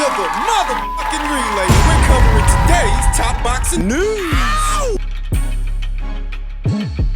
to the motherfucking relay. We're covering today's top boxing news.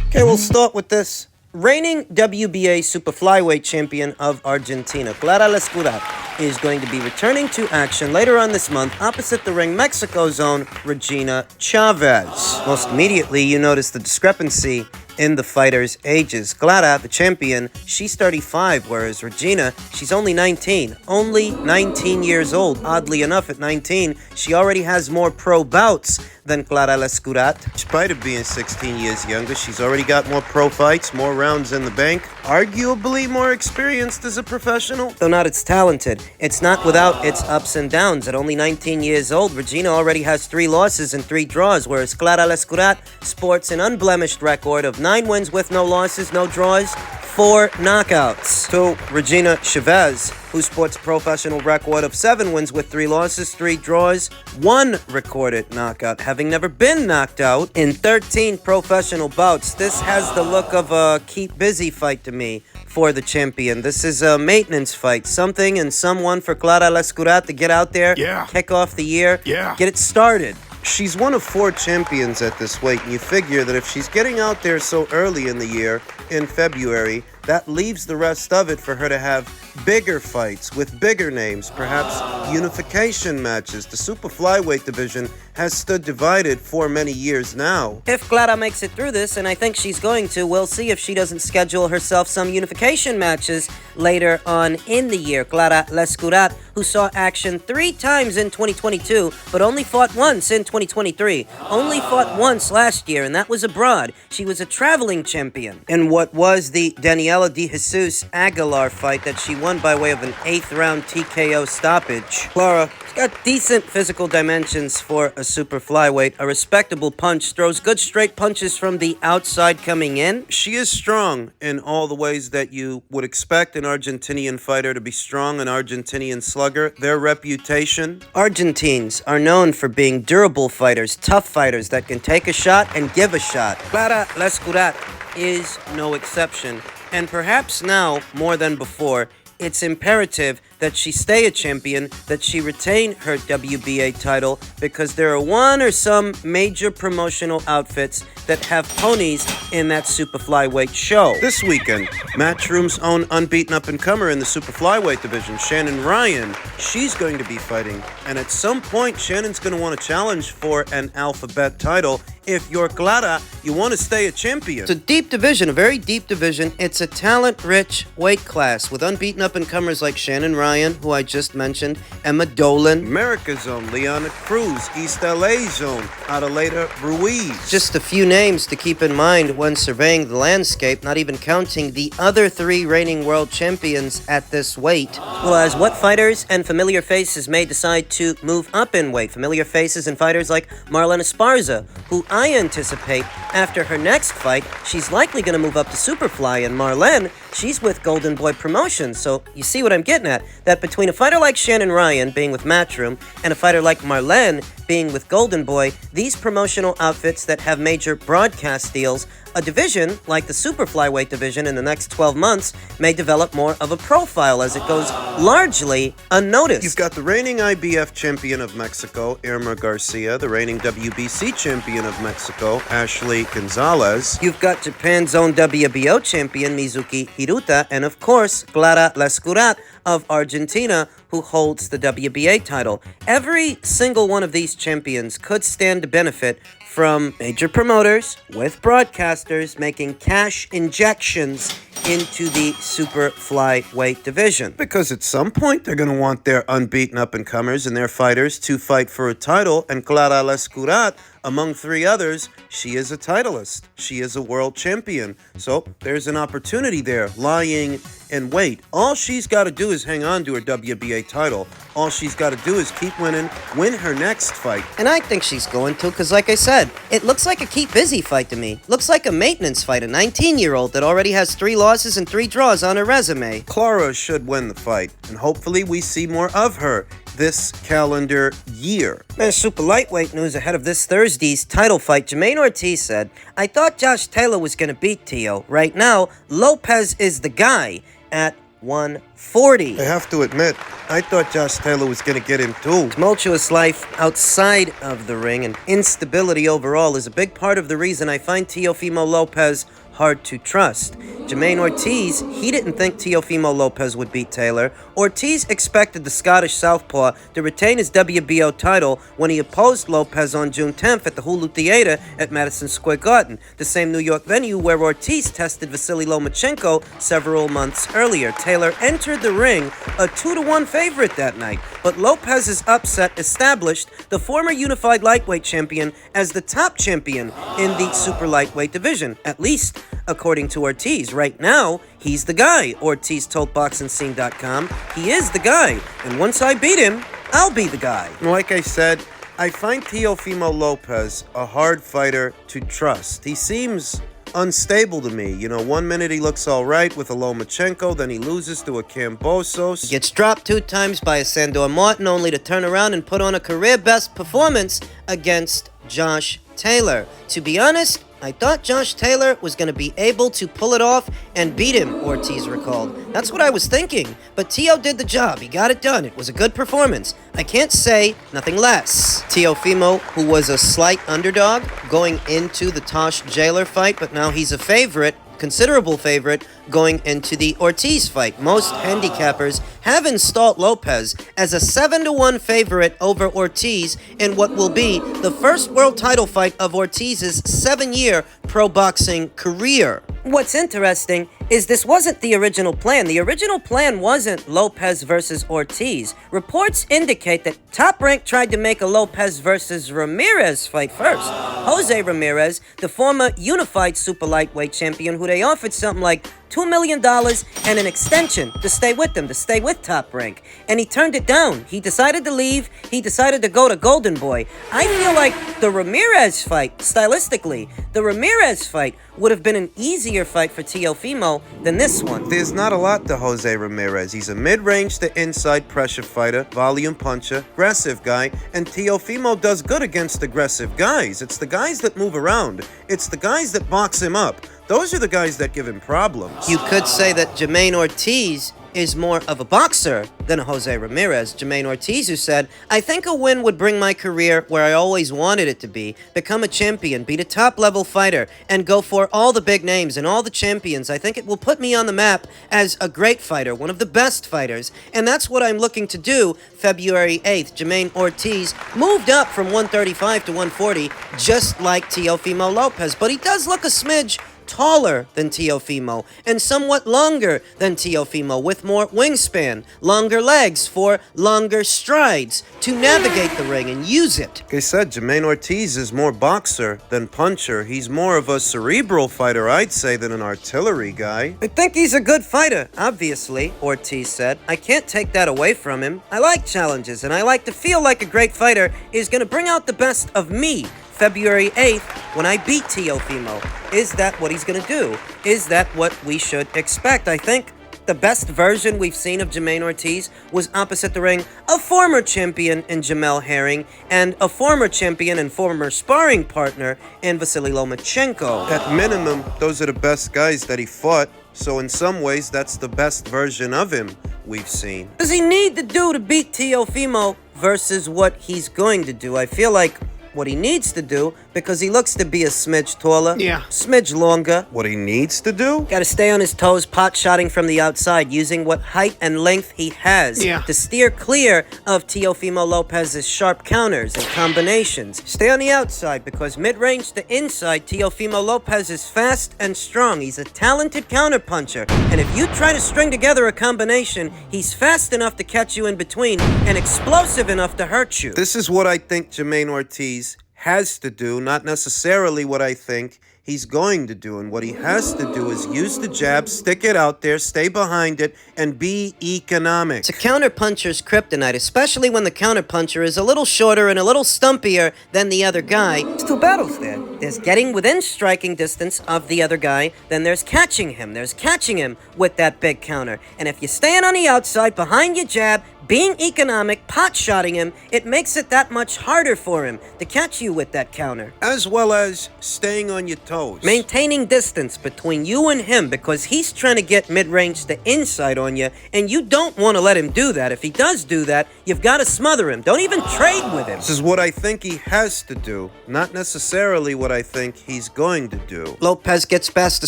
Okay, we'll start with this. Reigning WBA super flyweight champion of Argentina, Lescurat, is going to be returning to action later on this month opposite the Ring Mexico zone, Regina Chavez. Most immediately, you notice the discrepancy in the fighters' ages. Clara, the champion, she's 35, whereas Regina, she's only 19. Only 19 years old. Oddly enough, at 19, she already has more pro bouts than Clara Lescurat. In spite of being 16 years younger, she's already got more pro fights, more rounds in the bank, arguably more experienced as a professional. Though not as talented, it's not without its ups and downs. At only 19 years old, Regina already has 3 losses and 3 draws, whereas Clara Lescurat sports an unblemished record of 9 wins with no losses, no draws, 4 knockouts. To Regina Chavez, who sports a professional record of 7 wins with 3 losses, 3 draws, 1 recorded knockout, having never been knocked out in 13 professional bouts. This has the look of a keep busy fight to me for the champion. This is a maintenance fight, something and someone for Clara Lescurat to get out there, kick off the year, get it started. She's one of 4 champions at this weight, and you figure that if she's getting out there so early in the year, in February, that leaves the rest of it for her to have bigger fights with bigger names, perhaps unification matches. The super flyweight division has stood divided for many years now. If Clara makes it through this, and I think she's going to, we'll see if she doesn't schedule herself some unification matches later on in the year. Clara Lescurat, who saw action 3 times in 2022, but only fought once in 2023. Only fought once last year, and that was abroad. She was a traveling champion in what was the Daniela de Jesus Aguilar fight that she won by way of an 8th round TKO stoppage. Clara got decent physical dimensions for a super flyweight. A respectable punch, throws good straight punches from the outside coming in. She is strong in all the ways that you would expect an Argentinian fighter to be strong, an Argentinian slugger. Their reputation. Argentines are known for being durable fighters, tough fighters that can take a shot and give a shot. Clara Lescurat is no exception. And perhaps now, more than before, it's imperative that she stay a champion, that she retain her WBA title, because there are one or some major promotional outfits that have ponies in that super flyweight show. This weekend, Matchroom's own unbeaten up-and-comer in the super flyweight division, Shannon Ryan, she's going to be fighting, and at some point, Shannon's going to want to challenge for an alphabet title. If you're Clara, you want to stay a champion. It's a deep division, a very deep division. It's a talent-rich weight class with unbeaten up-and-comers like Shannon Ryan, who I just mentioned, Emma Dolan, America's Zone, Liana Cruz, East LA Zone, Adelaida Ruiz. Just a few names to keep in mind when surveying the landscape, not even counting the other 3 reigning world champions at this weight. Well, as what fighters and familiar faces may decide to move up in weight? Familiar faces and fighters like Marlene Esparza, who I anticipate after her next fight, she's likely going to move up to Superfly, and Marlene, she's with Golden Boy Promotions, so you see what I'm getting at, that between a fighter like Shannon Ryan being with Matchroom and a fighter like Marlene being with Golden Boy, these promotional outfits that have major broadcast deals, a division like the super flyweight division in the next 12 months may develop more of a profile as it goes largely unnoticed. You've got the reigning IBF champion of Mexico, Irma Garcia, the reigning WBC champion of Mexico, Ashley Gonzalez. You've got Japan's own WBO champion, Mizuki Hiruta, and of course, Clara Lescurat of Argentina, who holds the WBA title. Every single one of these champions could stand to benefit from major promoters with broadcasters making cash injections into the super flyweight division. Because at some point, they're going to want their unbeaten up-and-comers and their fighters to fight for a title, and Clara Lescurat, among 3 others, she is a titleist. She is a world champion. So there's an opportunity there lying in wait. All she's got to do is hang on to her WBA title. All she's got to do is keep winning, win her next fight. And I think she's going to, because like I said, it looks like a keep busy fight to me. Looks like a maintenance fight, a 19-year-old that already has 3 losses and 3 draws on her resume. Clara should win the fight, and hopefully we see more of her this calendar year. And super lightweight news ahead of this Thursday's title fight. Jamaine Ortiz said, "I thought Josh Taylor was going to beat Tszyu. Right now, Lopez is the guy." At 140. I have to admit, I thought Josh Taylor was going to get him too. Tumultuous life outside of the ring and instability overall is a big part of the reason I find Teofimo Lopez hard to trust. Jamaine Ortiz, he didn't think Teofimo Lopez would beat Taylor. Ortiz expected the Scottish southpaw to retain his WBO title when he opposed Lopez on June 10th at the Hulu Theater at Madison Square Garden, the same New York venue where Ortiz tested Vasily Lomachenko several months earlier. Taylor entered the ring a 2-1 favorite that night, but Lopez's upset established the former unified lightweight champion as the top champion in the super lightweight division, at least according to Ortiz. Right now, he's the guy, Ortiz told BoxingScene.com. He is the guy, and once I beat him, I'll be the guy. Like I said, I find Teofimo Lopez a hard fighter to trust. He seems unstable to me. You know, 1 minute he looks all right with a Lomachenko, then he loses to a Cambosos. He gets dropped 2 times by a Sandor Martin, only to turn around and put on a career-best performance against Josh Taylor. To be honest, I thought Josh Taylor was going to be able to pull it off and beat him, Ortiz recalled. That's what I was thinking, but Teo did the job. He got it done. It was a good performance. I can't say nothing less. Teofimo, who was a slight underdog going into the Tosh Jailer fight, but now he's a favorite, considerable favorite, going into the Ortiz fight. Most handicappers have installed Lopez as a 7-1 favorite over Ortiz in what will be the first world title fight of Ortiz's 7-year pro boxing career. What's interesting is this wasn't the original plan. The original plan wasn't Lopez versus Ortiz. Reports indicate that Top Rank tried to make a Lopez versus Ramirez fight first. Jose Ramirez, the former unified super lightweight champion, who they offered something like $2 million and an extension to stay with them, to stay with Top Rank. And he turned it down. He decided to leave. He decided to go to Golden Boy. I feel like the Ramirez fight, stylistically, the Ramirez fight would have been an easier fight for Teofimo than this one. There's not a lot to Jose Ramirez. He's a mid-range to inside pressure fighter, volume puncher, aggressive guy, and Teofimo does good against aggressive guys. It's the guys that move around. It's the guys that box him up. Those are the guys that give him problems. You could say that Jamaine Ortiz is more of a boxer than a Jose Ramirez. Jamaine Ortiz, who said, I think a win would bring my career where I always wanted it to be, become a champion, beat a top-level fighter, and go for all the big names and all the champions. I think it will put me on the map as a great fighter, one of the best fighters, and that's what I'm looking to do. February 8th, Jamaine Ortiz moved up from 135 to 140, just like Teofimo Lopez, but he does look a smidge taller than Teofimo and somewhat longer than Teofimo, with more wingspan, longer legs for longer strides to navigate the ring and use it. Like I said, Jamaine Ortiz is more boxer than puncher. He's more of a cerebral fighter, I'd say, than an artillery guy. I think he's a good fighter, obviously, Ortiz said. I can't take that away from him. I like challenges, and I like to feel like a great fighter is going to bring out the best of me. February 8th, when I beat Teofimo. Is that what he's going to do? Is that what we should expect? I think the best version we've seen of Jamaine Ortiz was opposite the ring a former champion in Jamel Herring and a former champion and former sparring partner in Vasily Lomachenko. At minimum, those are the best guys that he fought, so in some ways, that's the best version of him we've seen. What does he need to do to beat Teofimo versus what he's going to do? I feel like what he needs to do, because he looks to be a smidge taller, smidge longer. What he needs to do? Got to stay on his toes, pot-shotting from the outside, using what height and length he has to steer clear of Teofimo Lopez's sharp counters and combinations. Stay on the outside, because mid-range to inside, Teofimo Lopez is fast and strong. He's a talented counterpuncher, and if you try to string together a combination, he's fast enough to catch you in between and explosive enough to hurt you. This is what I think Jamaine Ortiz has to do, not necessarily what I think he's going to do. And what he has to do is use the jab, stick it out there, stay behind it, and be economic. It's a counterpuncher's kryptonite, especially when the counterpuncher is a little shorter and a little stumpier than the other guy. There's 2 battles there. There's getting within striking distance of the other guy, then there's catching him. There's catching him with that big counter. And if you're staying on the outside, behind your jab, being economic, pot-shotting him, it makes it that much harder for him to catch you with that counter. As well as staying on your toes. Maintaining distance between you and him because he's trying to get mid-range to inside on you, and you don't want to let him do that. If he does do that, you've got to smother him. Don't even trade with him. This is what I think he has to do, not necessarily what I think he's going to do. Lopez gets past the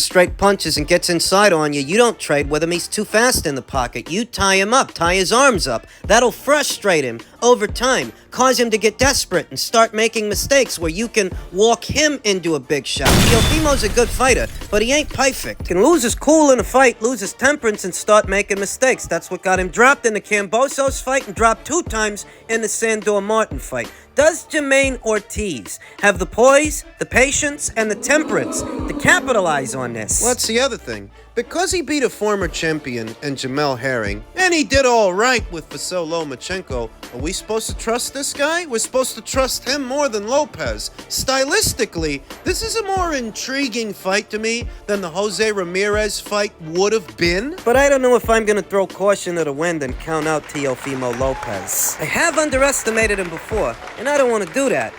straight punches and gets inside on you. You don't trade with him. He's too fast in the pocket. You tie him up, tie his arms up. That'll frustrate him over time, cause him to get desperate and start making mistakes where you can walk him into a big shot. Teofimo's a good fighter, but he ain't perfect. Can lose his cool in a fight, lose his temperance, and start making mistakes. That's what got him dropped in the Cambosos fight and dropped 2 times in the Sandor Martin fight. Does Jamaine Ortiz have the poise, the patience, and the temperance to capitalize on this? Well, that's the other thing. Because he beat a former champion in Jamel Herring, and he did all right with Vasyl Lomachenko, are we supposed to trust this guy? We're supposed to trust him more than Lopez. Stylistically, this is a more intriguing fight to me than the Jose Ramirez fight would have been. But I don't know if I'm going to throw caution to the wind and count out Teofimo Lopez. I have underestimated him before, and I don't want to do that.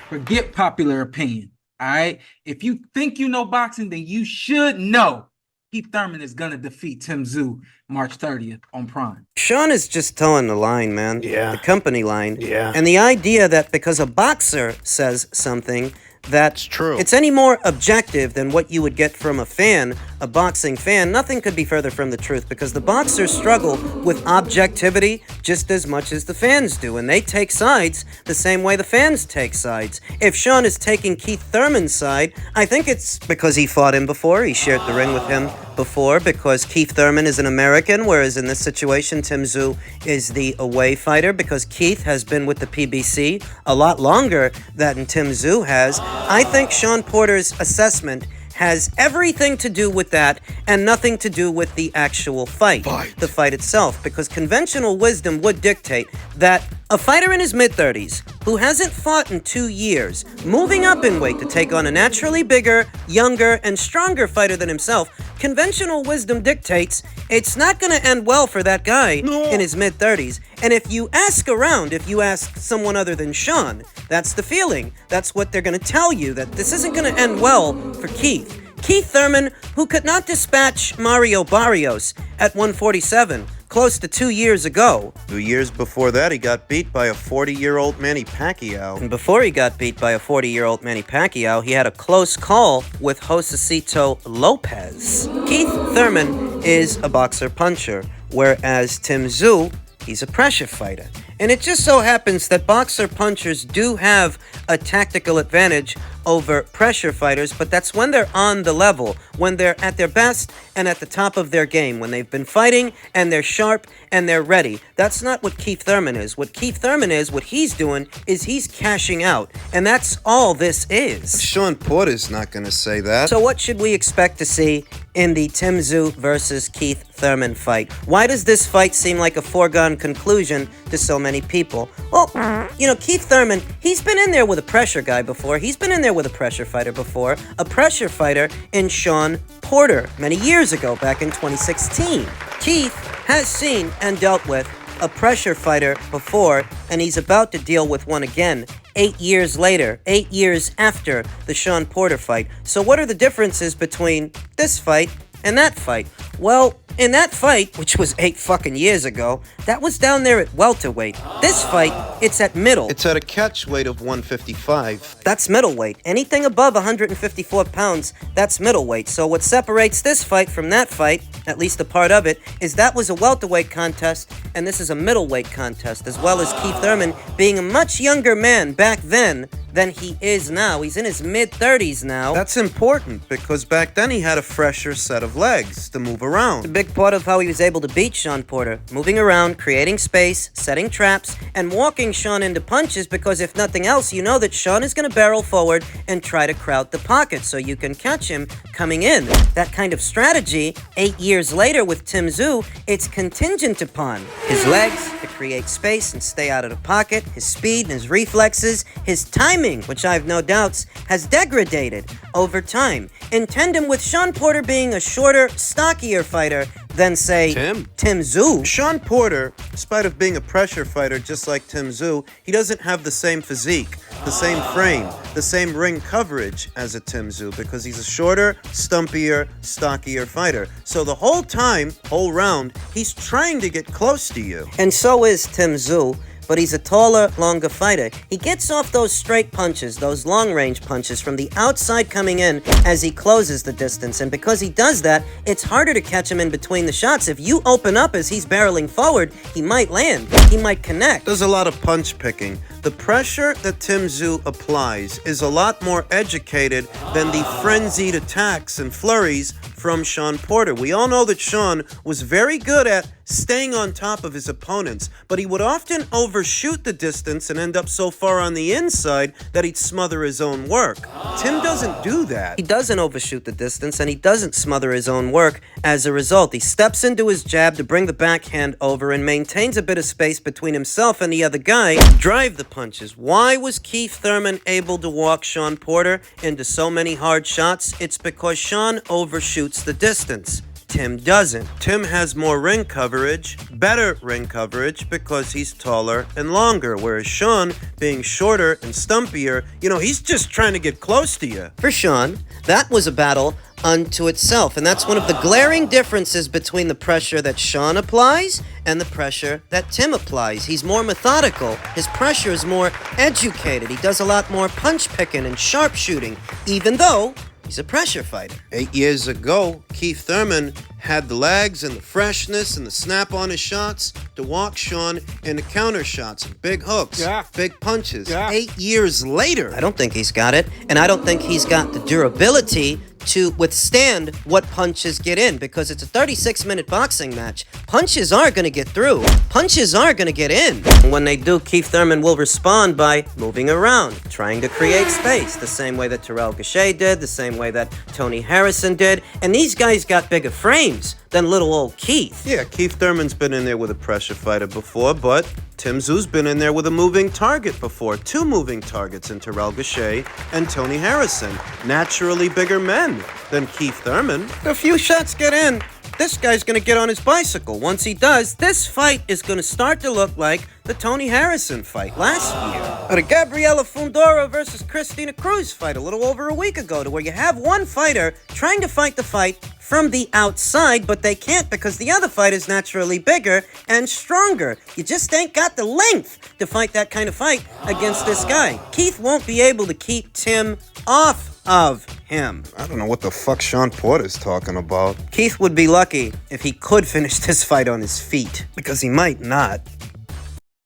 Forget popular opinion, all right? If you think you know boxing, then you should know Keith Thurman is going to defeat Tszyu March 30th on Prime. Sean is just towing the line, man. Yeah. The company line. Yeah. And the idea that because a boxer says something, that's true. It's any more objective than what you would get from a fan, a boxing fan. Nothing could be further from the truth because the boxers struggle with objectivity just as much as the fans do, and they take sides the same way the fans take sides. If Sean is taking Keith Thurman's side, I think it's because he fought him before, he shared the ring with him before, because Keith Thurman is an American, whereas in this situation, Tszyu is the away fighter, because Keith has been with the PBC a lot longer than Tszyu has. I think Sean Porter's assessment has everything to do with that and nothing to do with the actual fight, the fight itself, because conventional wisdom would dictate that a fighter in his mid-30s who hasn't fought in 2 years, moving up in weight to take on a naturally bigger, younger, and stronger fighter than himself, conventional wisdom dictates it's not going to end well for that guy in his mid-30s. And if you ask around, if you ask someone other than Sean, that's the feeling. That's what they're going to tell you, that this isn't going to end well for Keith. Keith Thurman, who could not dispatch Mario Barrios at 147 close to 2 years ago. 2 years before that, he got beat by a 40-year-old Manny Pacquiao. And before he got beat by a 40-year-old Manny Pacquiao, he had a close call with Josecito Lopez. Keith Thurman is a boxer-puncher, whereas Tszyu, he's a pressure fighter. And it just so happens that boxer-punchers do have a tactical advantage over pressure fighters, but that's when they're on the level, when they're at their best and at the top of their game, when they've been fighting and they're sharp and they're ready. That's not what Keith Thurman is. What Keith Thurman is, what he's doing, is he's cashing out. And that's all this is. Sean Porter's not going to say that. So what should we expect to see in the Tszyu versus Keith Thurman fight? Why does this fight seem like a foregone conclusion to so many people? Well, you know, Keith Thurman, he's been in there with a pressure guy before. He's been in there with a pressure fighter before. A pressure fighter in Sean Porter many years ago, back in 2016. Keith has seen and dealt with a pressure fighter before, and he's about to deal with one again 8 years later, 8 years after the Sean Porter fight. So what are the differences between this fight and that fight? Well, in that fight, which was 8 fucking years ago, that was down there at welterweight. This fight, it's at middle. It's at a catch weight of 155. That's middleweight. Anything above 154 pounds, that's middleweight. So what separates this fight from that fight, at least a part of it, is that was a welterweight contest, and this is a middleweight contest, as well as Keith Thurman being a much younger man back then than he is now. He's in his mid-30s now. That's important, because back then he had a fresher set of legs to move around. A big part of how he was able to beat Sean Porter, moving around, creating space, setting traps, and walking Sean into punches, because if nothing else, you know that Sean is going to barrel forward and try to crowd the pocket so you can catch him coming in. That kind of strategy, 8 years later with Tszyu, it's contingent upon his legs to create space and stay out of the pocket, his speed and his reflexes, his timing timing, which I have no doubts, has degraded over time, in tandem with Sean Porter being a shorter, stockier fighter than, say, Tim Tszyu. Sean Porter, in spite of being a pressure fighter just like Tszyu, he doesn't have the same physique, the same frame, the same ring coverage as a Tszyu because he's a shorter, stumpier, stockier fighter. So the whole time, whole round, he's trying to get close to you. And so is Tszyu, but he's a taller, longer fighter. He gets off those straight punches, those long-range punches from the outside coming in as he closes the distance. And because he does that, it's harder to catch him in between the shots. If you open up as he's barreling forward, he might land. He might connect. There's a lot of punch picking. The pressure that Tszyu applies is a lot more educated than the frenzied attacks and flurries from Sean Porter. We all know that Sean was very good at staying on top of his opponents, but he would often overshoot the distance and end up so far on the inside that he'd smother his own work. Tim doesn't do that. He doesn't overshoot the distance, and he doesn't smother his own work as a result. He steps into his jab to bring the backhand over and maintains a bit of space between himself and the other guy. Drive the punches. Why was Keith Thurman able to walk Sean Porter into so many hard shots? It's because Sean overshoots the distance. Tim doesn't. Tim has more ring coverage, better ring coverage, because he's taller and longer, whereas Sean, being shorter and stumpier, he's just trying to get close to you. For Sean, that was a battle unto itself, and that's one of the glaring differences between the pressure that Sean applies and the pressure that Tim applies. He's more methodical. His pressure is more educated. He does a lot more punch picking and sharpshooting, even though he's a pressure fighter. 8 years ago, Keith Thurman had the legs and the freshness and the snap on his shots to walk Sean into counter shots, big hooks, big punches. 8 years later, I don't think he's got it, and I don't think he's got the durability to withstand what punches get in, because it's a 36-minute boxing match. Punches are going to get through. Punches are going to get in. And when they do, Keith Thurman will respond by moving around, trying to create space, the same way that Terrell Gausha did, the same way that Tony Harrison did. And these guys got bigger frames than little old Keith. Yeah, Keith Thurman's been in there with a pressure fighter before, but Tszyu's been in there with a moving target before. 2 moving targets in Terrell Gausha and Tony Harrison. Naturally bigger men than Keith Thurman. A few shots get in. This guy's gonna get on his bicycle. Once he does, this fight is gonna start to look like the Tony Harrison fight last year. Or the Gabriela Fundora versus Christina Cruz fight a little over a week ago, to where you have one fighter trying to fight the fight from the outside, but they can't because the other fighter's naturally bigger and stronger. You just ain't got the length to fight that kind of fight against this guy. Keith won't be able to keep Tim off of him. I don't know what the fuck Sean Porter's talking about. Keith would be lucky if he could finish this fight on his feet, because he might not.